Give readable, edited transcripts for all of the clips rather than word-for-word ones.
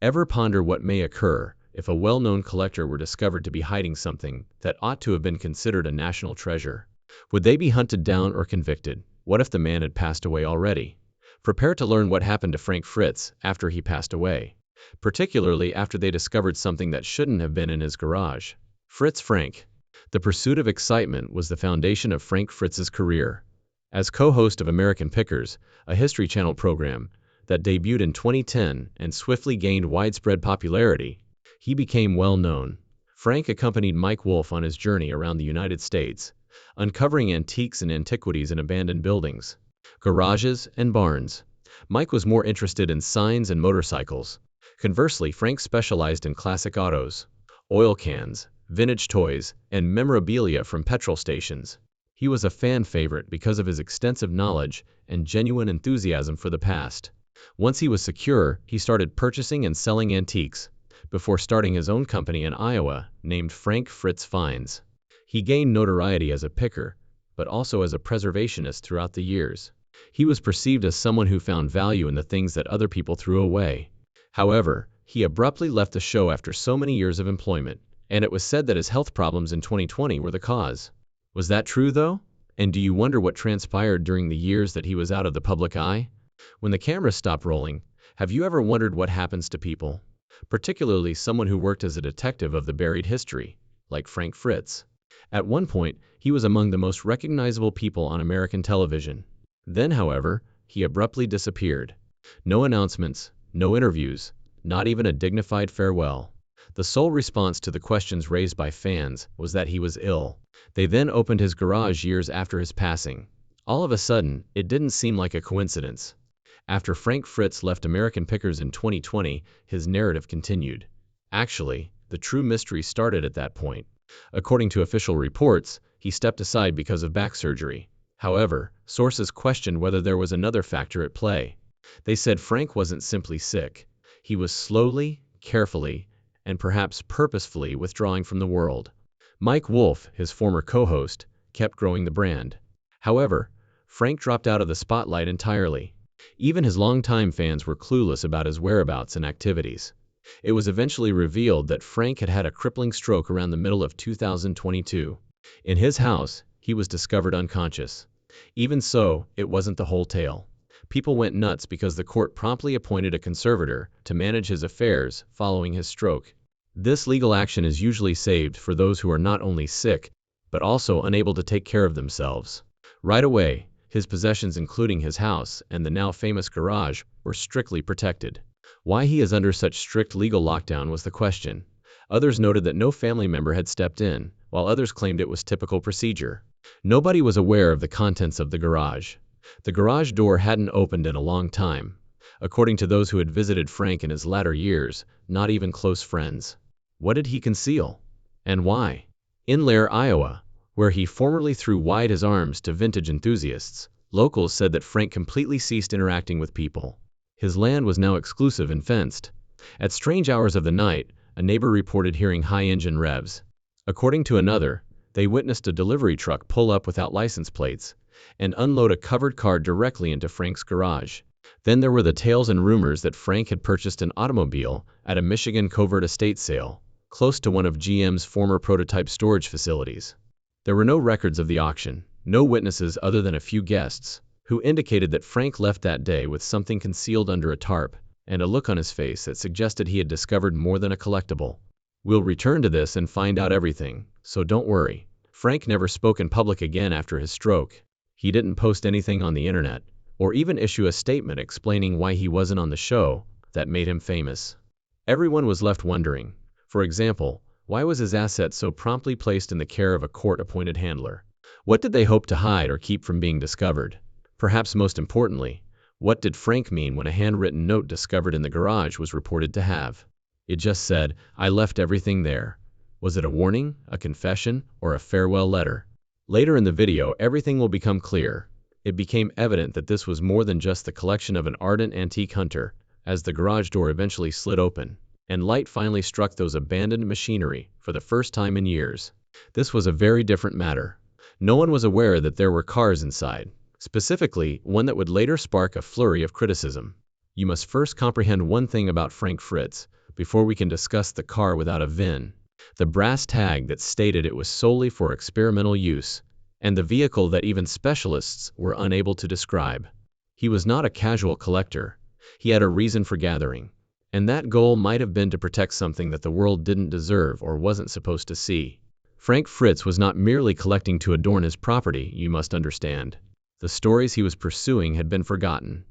Ever ponder what may occur if a well-known collector were discovered to be hiding something that ought to have been considered a national treasure? Would they be hunted down or convicted? What if the man had passed away already? Prepare to learn what happened to Frank Fritz after he passed away, particularly after they discovered something that shouldn't have been in his garage. Fritz Frank. The pursuit of excitement was the foundation of Frank Fritz's career. As co-host of American Pickers, a History Channel program that debuted in 2010 and swiftly gained widespread popularity, he became well known. Frank accompanied Mike Wolfe on his journey around the United States, uncovering antiques and antiquities in abandoned buildings, garages, and barns. Mike was more interested in signs and motorcycles. Conversely, Frank specialized in classic autos, oil cans, vintage toys, and memorabilia from petrol stations. He was a fan favorite because of his extensive knowledge and genuine enthusiasm for the past. Once he was secure, he started purchasing and selling antiques, before starting his own company in Iowa named Frank Fritz Finds. He gained notoriety as a picker, but also as a preservationist throughout the years. He was perceived as someone who found value in the things that other people threw away. However, he abruptly left the show after so many years of employment, and it was said that his health problems in 2020 were the cause. Was that true, though? And do you wonder what transpired during the years that he was out of the public eye? When the cameras stop rolling, have you ever wondered what happens to people? Particularly someone who worked as a detective of the buried history, like Frank Fritz. At one point, he was among the most recognizable people on American television. Then, however, he abruptly disappeared. No announcements, no interviews, not even a dignified farewell. The sole response to the questions raised by fans was that he was ill. They then opened his garage years after his passing. All of a sudden, it didn't seem like a coincidence. After Frank Fritz left American Pickers in 2020, his narrative continued. Actually, the true mystery started at that point. According to official reports, he stepped aside because of back surgery. However, sources questioned whether there was another factor at play. They said Frank wasn't simply sick. He was slowly, carefully, and perhaps purposefully withdrawing from the world. Mike Wolfe, his former co-host, kept growing the brand. However, Frank dropped out of the spotlight entirely. Even his longtime fans were clueless about his whereabouts and activities. It was eventually revealed that Frank had had a crippling stroke around the middle of 2022. In his house, he was discovered unconscious. Even so, it wasn't the whole tale. People went nuts because the court promptly appointed a conservator to manage his affairs following his stroke. This legal action is usually saved for those who are not only sick, but also unable to take care of themselves. Right away, his possessions, including his house and the now famous garage, were strictly protected. Why he is under such strict legal lockdown was the question. Others noted that no family member had stepped in, while others claimed it was typical procedure. Nobody was aware of the contents of the garage. The garage door hadn't opened in a long time. According to those who had visited Frank in his latter years, not even close friends. What did he conceal? And why? In Lair, Iowa, where he formerly threw wide his arms to vintage enthusiasts, locals said that Frank completely ceased interacting with people. His land was now exclusive and fenced. At strange hours of the night, a neighbor reported hearing high engine revs. According to another, they witnessed a delivery truck pull up without license plates and unload a covered car directly into Frank's garage. Then there were the tales and rumors that Frank had purchased an automobile at a Michigan covert estate sale, close to one of GM's former prototype storage facilities. There were no records of the auction, no witnesses other than a few guests, who indicated that Frank left that day with something concealed under a tarp, and a look on his face that suggested he had discovered more than a collectible. We'll return to this and find out everything, so don't worry. Frank never spoke in public again after his stroke. He didn't post anything on the internet, or even issue a statement explaining why he wasn't on the show that made him famous. Everyone was left wondering. For example, why was his asset so promptly placed in the care of a court-appointed handler? What did they hope to hide or keep from being discovered? Perhaps most importantly, what did Frank mean when a handwritten note discovered in the garage was reported to have? It just said, "I left everything there." Was it a warning, a confession, or a farewell letter? Later in the video, everything will become clear. It became evident that this was more than just the collection of an ardent antique hunter, as the garage door eventually slid open, and light finally struck those abandoned machinery for the first time in years. This was a very different matter. No one was aware that there were cars inside, specifically one that would later spark a flurry of criticism. You must first comprehend one thing about Frank Fritz before we can discuss the car without a VIN, the brass tag that stated it was solely for experimental use, and the vehicle that even specialists were unable to describe. He was not a casual collector. He had a reason for gathering, and that goal might have been to protect something that the world didn't deserve or wasn't supposed to see. Frank Fritz was not merely collecting to adorn his property, you must understand. The stories he was pursuing had been forgotten,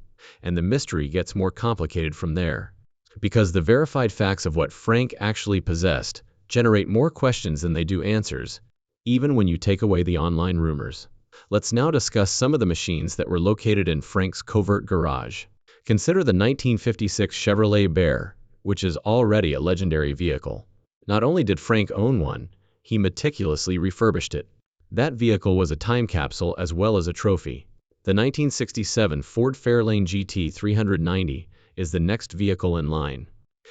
and the mystery gets more complicated from there. Because the verified facts of what Frank actually possessed generate more questions than they do answers, even when you take away the online rumors. Let's now discuss some of the machines that were located in Frank's covert garage. Consider the 1956 Chevrolet Bear, which is already a legendary vehicle. Not only did Frank own one, he meticulously refurbished it. That vehicle was a time capsule as well as a trophy. The 1967 Ford Fairlane GT 390 is the next vehicle in line.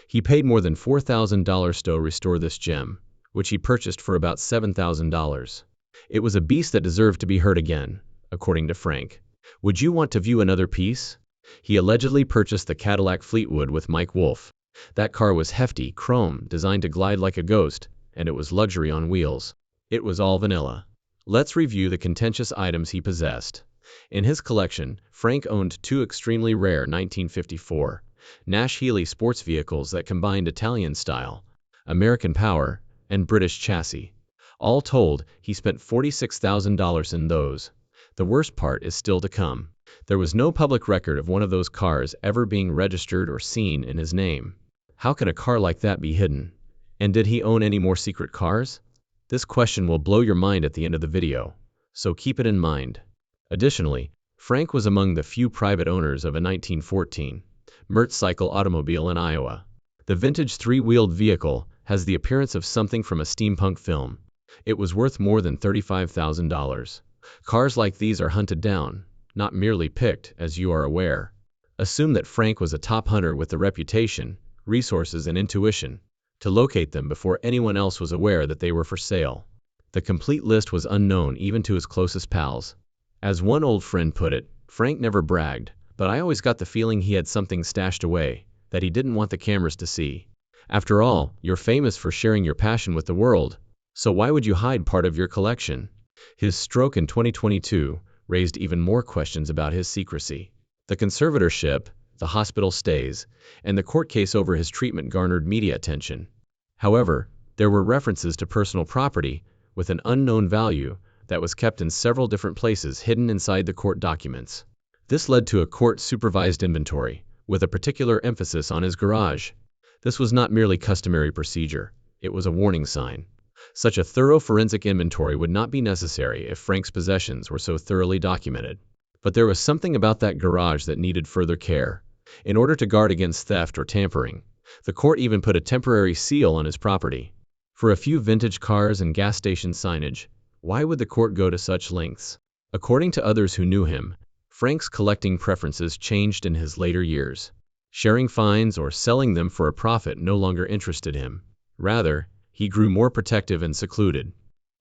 He paid more than $4,000 to restore this gem, which he purchased for about $7,000. It was a beast that deserved to be heard again, according to Frank. Would you want to view another piece? He allegedly purchased the Cadillac Fleetwood with Mike Wolfe. That car was hefty, chrome, designed to glide like a ghost, and it was luxury on wheels. It was all vanilla. Let's review the contentious items he possessed. In his collection, Frank owned two extremely rare 1954 Nash Healey sports vehicles that combined Italian style, American power, and British chassis. All told, he spent $46,000 in those. The worst part is still to come. There was no public record of one of those cars ever being registered or seen in his name. How can a car like that be hidden? And did he own any more secret cars? This question will blow your mind at the end of the video, so keep it in mind. Additionally, Frank was among the few private owners of a 1914 Mertz cycle automobile in Iowa. The vintage three-wheeled vehicle has the appearance of something from a steampunk film. It was worth more than $35,000. Cars like these are hunted down, not merely picked, as you are aware. Assume that Frank was a top hunter with the reputation, resources, and intuition to locate them before anyone else was aware that they were for sale. The complete list was unknown even to his closest pals. As one old friend put it, Frank never bragged, but I always got the feeling he had something stashed away that he didn't want the cameras to see. After all, you're famous for sharing your passion with the world, so why would you hide part of your collection? His stroke in 2022 raised even more questions about his secrecy. The conservatorship, the hospital stays, and the court case over his treatment garnered media attention. However, there were references to personal property with an unknown value that was kept in several different places hidden inside the court documents. This led to a court-supervised inventory, with a particular emphasis on his garage. This was not merely customary procedure, it was a warning sign. Such a thorough forensic inventory would not be necessary if Frank's possessions were so thoroughly documented. But there was something about that garage that needed further care. In order to guard against theft or tampering, the court even put a temporary seal on his property. For a few vintage cars and gas station signage, why would the court go to such lengths? According to others who knew him, Frank's collecting preferences changed in his later years. Sharing finds or selling them for a profit no longer interested him. Rather, he grew more protective and secluded.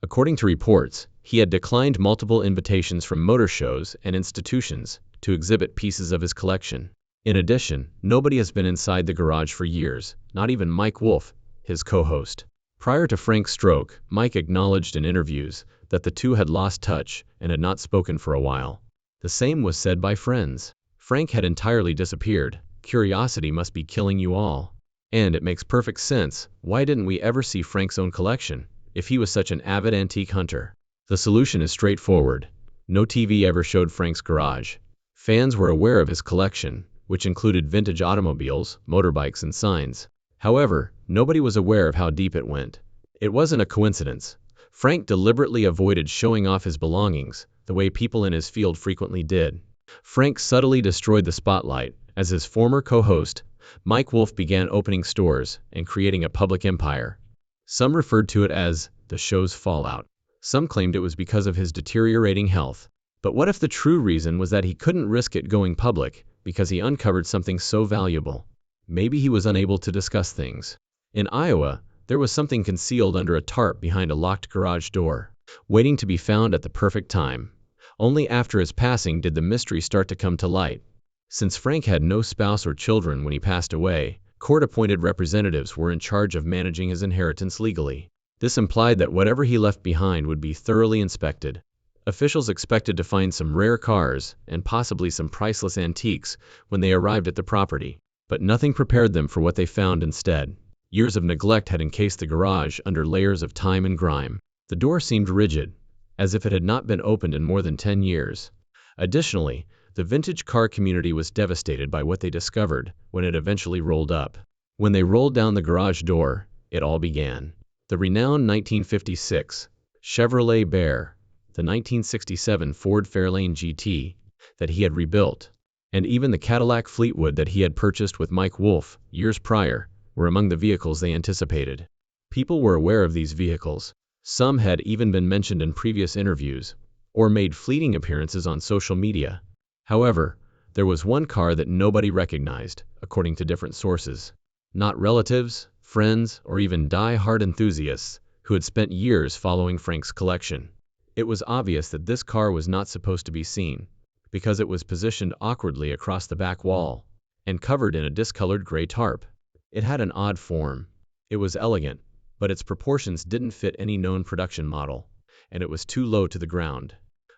According to reports, he had declined multiple invitations from motor shows and institutions to exhibit pieces of his collection. In addition, nobody has been inside the garage for years, not even Mike Wolfe, his co-host. Prior to Frank's stroke, Mike acknowledged in interviews that the two had lost touch and had not spoken for a while. The same was said by friends. Frank had entirely disappeared. Curiosity must be killing you all. And it makes perfect sense. Why didn't we ever see Frank's own collection, if he was such an avid antique hunter? The solution is straightforward. No TV ever showed Frank's garage. Fans were aware of his collection, which included vintage automobiles, motorbikes, and signs. However, nobody was aware of how deep it went. It wasn't a coincidence. Frank deliberately avoided showing off his belongings, the way people in his field frequently did. Frank subtly destroyed the spotlight, as his former co-host, Mike Wolfe, began opening stores and creating a public empire. Some referred to it as the show's fallout. Some claimed it was because of his deteriorating health. But what if the true reason was that he couldn't risk it going public because he uncovered something so valuable? Maybe he was unable to discuss things. In Iowa, there was something concealed under a tarp behind a locked garage door, waiting to be found at the perfect time. Only after his passing did the mystery start to come to light. Since Frank had no spouse or children when he passed away, court-appointed representatives were in charge of managing his inheritance legally. This implied that whatever he left behind would be thoroughly inspected. Officials expected to find some rare cars and possibly some priceless antiques when they arrived at the property, but nothing prepared them for what they found instead. Years of neglect had encased the garage under layers of time and grime. The door seemed rigid, as if it had not been opened in more than 10 years. Additionally, the vintage car community was devastated by what they discovered when it eventually rolled up. When they rolled down the garage door, it all began. The renowned 1956 Chevrolet Bear, the 1967 Ford Fairlane GT that he had rebuilt, and even the Cadillac Fleetwood that he had purchased with Mike Wolfe years prior, were among the vehicles they anticipated. People were aware of these vehicles. Some had even been mentioned in previous interviews, or made fleeting appearances on social media. However, there was one car that nobody recognized, according to different sources. Not relatives, friends, or even die-hard enthusiasts who had spent years following Frank's collection. It was obvious that this car was not supposed to be seen, because it was positioned awkwardly across the back wall, and covered in a discolored gray tarp. It had an odd form. It was elegant, but its proportions didn't fit any known production model, and it was too low to the ground.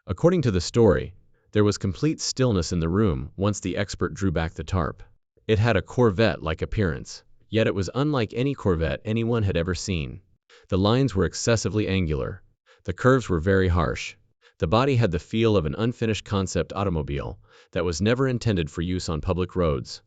According to the story, there was complete stillness in the room once the expert drew back the tarp. It had a Corvette-like appearance, yet it was unlike any Corvette anyone had ever seen. The lines were excessively angular. The curves were very harsh. The body had the feel of an unfinished concept automobile that was never intended for use on public roads.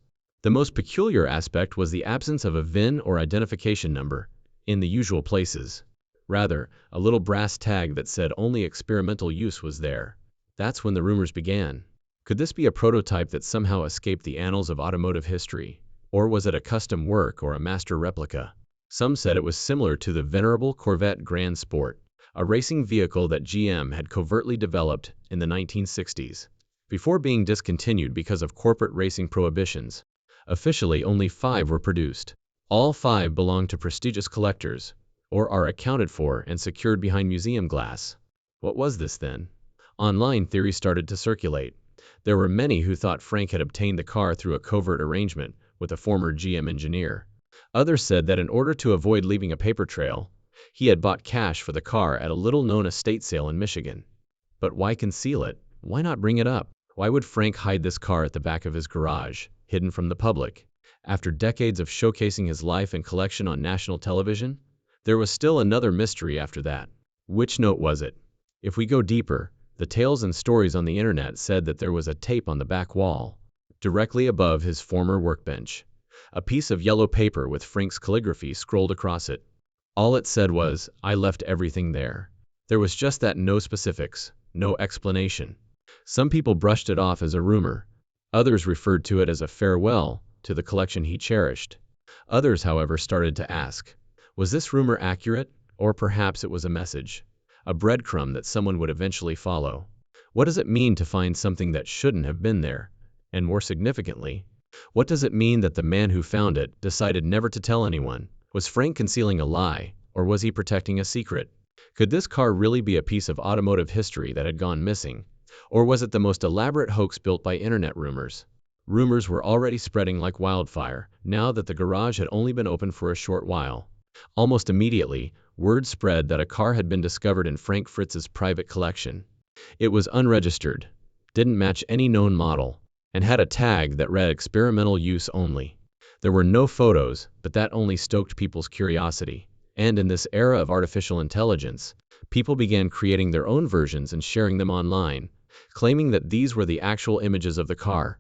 The most peculiar aspect was the absence of a VIN or identification number in the usual places. Rather, a little brass tag that said only experimental use was there. That's when the rumors began. Could this be a prototype that somehow escaped the annals of automotive history? Or was it a custom work or a master replica? Some said it was similar to the venerable Corvette Grand Sport, a racing vehicle that GM had covertly developed in the 1960s, before being discontinued because of corporate racing prohibitions. Officially, only 5 were produced. All 5 belong to prestigious collectors, or are accounted for and secured behind museum glass. What was this then? Online theories started to circulate. There were many who thought Frank had obtained the car through a covert arrangement with a former GM engineer. Others said that in order to avoid leaving a paper trail, he had bought cash for the car at a little-known estate sale in Michigan. But why conceal it? Why not bring it up? Why would Frank hide this car at the back of his garage, hidden from the public? After decades of showcasing his life and collection on national television, there was still another mystery after that. Which note was it? If we go deeper, the tales and stories on the internet said that there was a tape on the back wall, directly above his former workbench. A piece of yellow paper with Frank's calligraphy scrolled across it. All it said was, "I left everything there." There was just that, no specifics, no explanation. Some people brushed it off as a rumor. Others referred to it as a farewell to the collection he cherished. Others, however, started to ask, was this rumor accurate? Or perhaps it was a message, a breadcrumb that someone would eventually follow. What does it mean to find something that shouldn't have been there? And more significantly, what does it mean that the man who found it decided never to tell anyone? Was Frank concealing a lie, or was he protecting a secret? Could this car really be a piece of automotive history that had gone missing? Or was it the most elaborate hoax built by internet rumors? Rumors were already spreading like wildfire, now that the garage had only been open for a short while. Almost immediately, word spread that a car had been discovered in Frank Fritz's private collection. It was unregistered, didn't match any known model, and had a tag that read experimental use only. There were no photos, but that only stoked people's curiosity. And in this era of artificial intelligence, people began creating their own versions and sharing them online, claiming that these were the actual images of the car.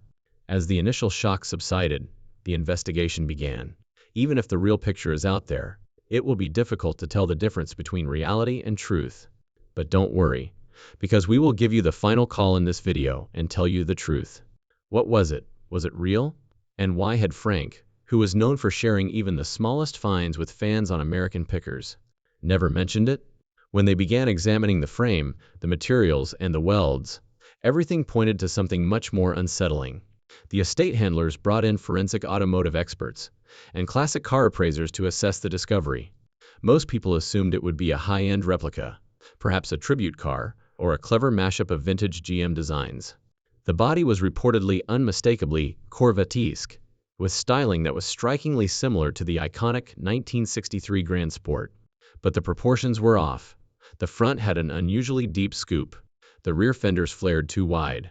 As the initial shock subsided, the investigation began. Even if the real picture is out there, it will be difficult to tell the difference between reality and truth. But don't worry, because we will give you the final call in this video and tell you the truth. What was it? Was it real? And why had Frank, who was known for sharing even the smallest finds with fans on American Pickers, never mentioned it? When they began examining the frame, the materials, and the welds, everything pointed to something much more unsettling. The estate handlers brought in forensic automotive experts and classic car appraisers to assess the discovery. Most people assumed it would be a high-end replica, perhaps a tribute car, or a clever mashup of vintage GM designs. The body was reportedly unmistakably Corvette-esque, with styling that was strikingly similar to the iconic 1963 Grand Sport. But the proportions were off. The front had an unusually deep scoop. The rear fenders flared too wide.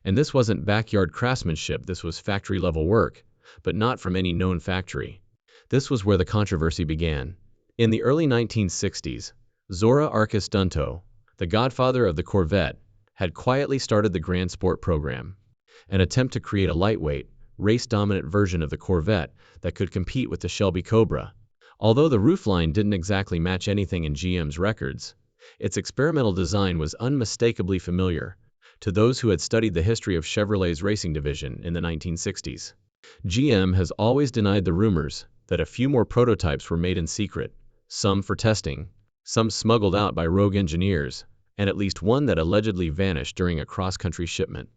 And this wasn't backyard craftsmanship, this was factory-level work, but not from any known factory. This was where the controversy began. In the early 1960s, Zora Arkus Dunto, the godfather of the Corvette, had quietly started the Grand Sport program, an attempt to create a lightweight, race-dominant version of the Corvette that could compete with the Shelby Cobra. Although the roofline didn't exactly match anything in GM's records, its experimental design was unmistakably familiar to those who had studied the history of Chevrolet's racing division in the 1960s. GM has always denied the rumors that a few more prototypes were made in secret, some for testing, some smuggled out by rogue engineers, and at least one that allegedly vanished during a cross-country shipment.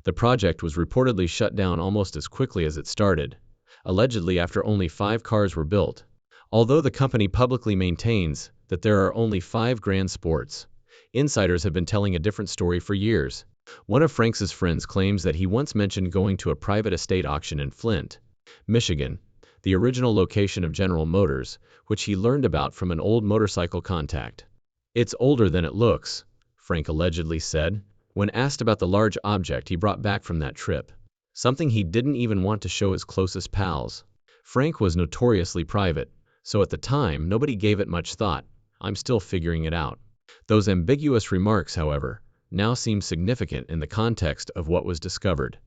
The project was reportedly shut down almost as quickly as it started, allegedly after only 5 cars were built. Although the company publicly maintains that there are only 5 Grand Sports, insiders have been telling a different story for years. One of Frank's friends claims that he once mentioned going to a private estate auction in Flint, Michigan, the original location of General Motors, which he learned about from an old motorcycle contact. "It's older than it looks," Frank allegedly said, when asked about the large object he brought back from that trip, something he didn't even want to show his closest pals. Frank was notoriously private, so at the time nobody gave it much thought. "I'm still figuring it out." Those ambiguous remarks, however, now seem significant in the context of what was discovered.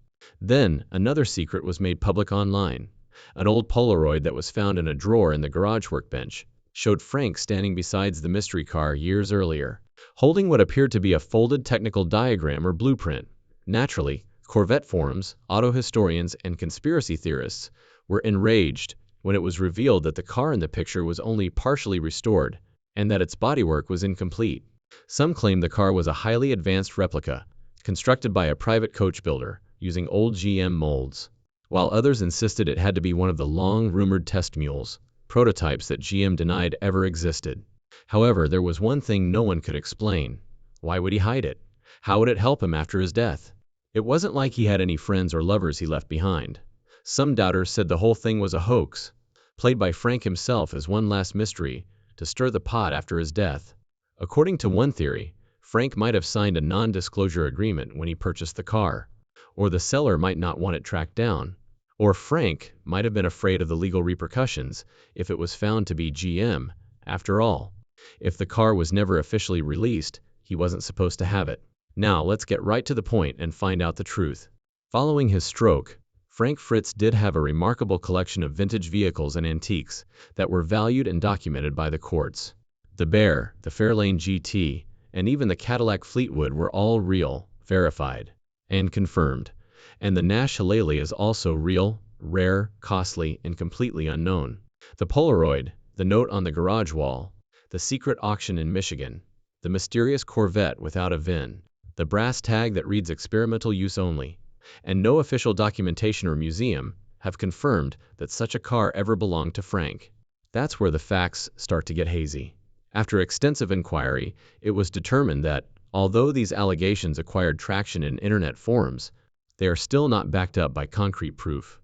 Then, another secret was made public online. An old Polaroid that was found in a drawer in the garage workbench showed Frank standing beside the mystery car years earlier, holding what appeared to be a folded technical diagram or blueprint. Naturally, Corvette forums, auto historians, and conspiracy theorists were enraged when it was revealed that the car in the picture was only partially restored and that its bodywork was incomplete. Some claimed the car was a highly advanced replica, constructed by a private coach builder using old GM molds, while others insisted it had to be one of the long-rumored test mules, prototypes that GM denied ever existed. However, there was one thing no one could explain. Why would he hide it? How would it help him after his death? It wasn't like he had any friends or lovers he left behind. Some doubters said the whole thing was a hoax, played by Frank himself as one last mystery to stir the pot after his death. According to one theory, Frank might have signed a non-disclosure agreement when he purchased the car, or the seller might not want it tracked down, or Frank might have been afraid of the legal repercussions if it was found to be GM. After all, if the car was never officially released, he wasn't supposed to have it. Now let's get right to the point and find out the truth. Following his stroke, Frank Fritz did have a remarkable collection of vintage vehicles and antiques that were valued and documented by the courts. The Bear, the Fairlane GT, and even the Cadillac Fleetwood were all real, verified, and confirmed. And the Nash Hilleley is also real, rare, costly, and completely unknown. The Polaroid, the note on the garage wall, the secret auction in Michigan, the mysterious Corvette without a VIN, the brass tag that reads experimental use only, and no official documentation or museum have confirmed that such a car ever belonged to Frank. That's where the facts start to get hazy. After extensive inquiry, it was determined that, although these allegations acquired traction in internet forums, they are still not backed up by concrete proof.